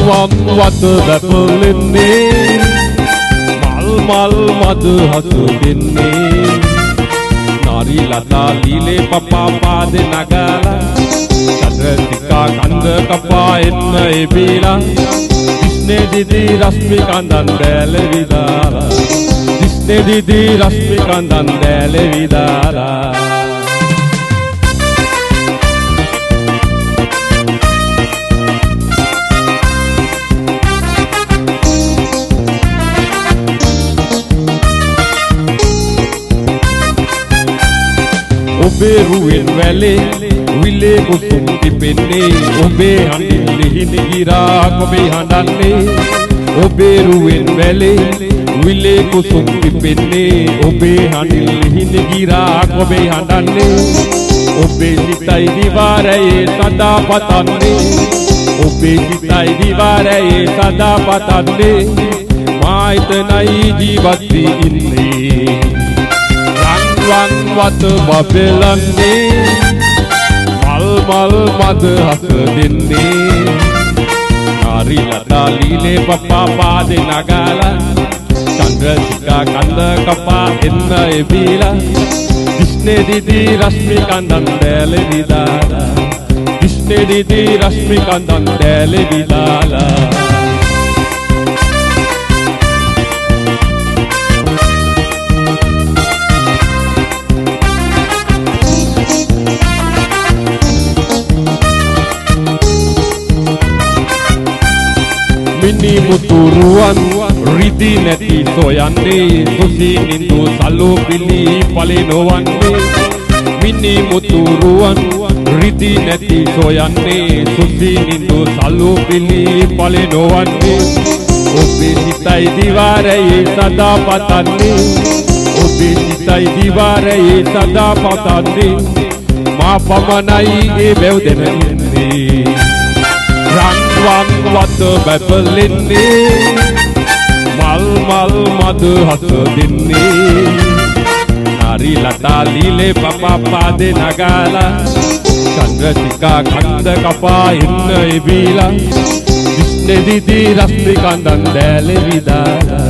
වන් වත බැපලෙන්නේ මල් මද හසුදින්නේ නාරි ලතා ලීලේ පපා පාදේ නගලා චන්ද්‍රසිකා කන්ද කපා එන්න එබිලා දිස්නේ දිදි රශ්මි කඳන් දැල විදාලා දිස්නේ දිදි රශ්මි කඳන් දැල විදාලා ඔබේ රුවෙන් වැලේ විලේ කුසුම් තිපෙන්නේ ඔබේ හඬින් ලිහිණ ගිරාක් ඔබේ හඬන්නේ ඔබේ රුවෙන් වැලේ විලේ කුසුම් තිපෙන්නේ ඔබේ හඬින් ලිහිණ ගිරාක් ඔබේ හඬන්නේ ඔබේ සිතයි දිවාරයේ සදා පතන්නේ ඔබේ සිතයි දිවාරයේ සදා පතන්නේ මා එතනයි ජීවත් වී ඉන්නේ වන් වත බබලන්නේ මල් මද හසදින්නේ නාරි ලතා ලීලේ පපා පාදේ නගලා චන්ද්‍රසිකා කන්ද කපා එන්න එබිලා දිස්නේ දිදි රශ්මි කඳන් දැල විදාලා දිස්නේ දිදි රශ්මි කඳන් දැල විදාලා මිනි මුතුරුවන් රිදි නැති සොයන්නේ සුසී නින්දු සලු පිලි පලිනවන්නේ මිනි මුතුරුවන් රිදි නැති සොයන්නේ සුසී නින්දු සලු පිලි පලිනවන්නේ ඔබේ සිතයි දිවාරයේ සදා පතන්නේ ඔබේ සිතයි දිවාරයේ සදා පතන්නේ මා පමණයි ඒ බැව් දෙන ඉන්නේ වන් වත බැපලෙන්නේ මල් මද හසදින්නේ නාරි ලතා ලීලේ පපා පාදේ නගලා චන්ද්‍රසිකා කන්ද කපා එන්න එබිලා දිස්නේ දිදි රශ්මි කඳන් දැල විදාලා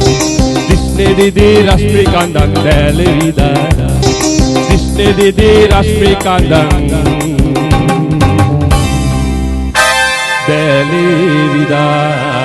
දිස්නේ දිදි රශ්මි කඳන් දැල විදාලා දිස්නේ දිදි රශ්මි කඳන් දැල විදාලා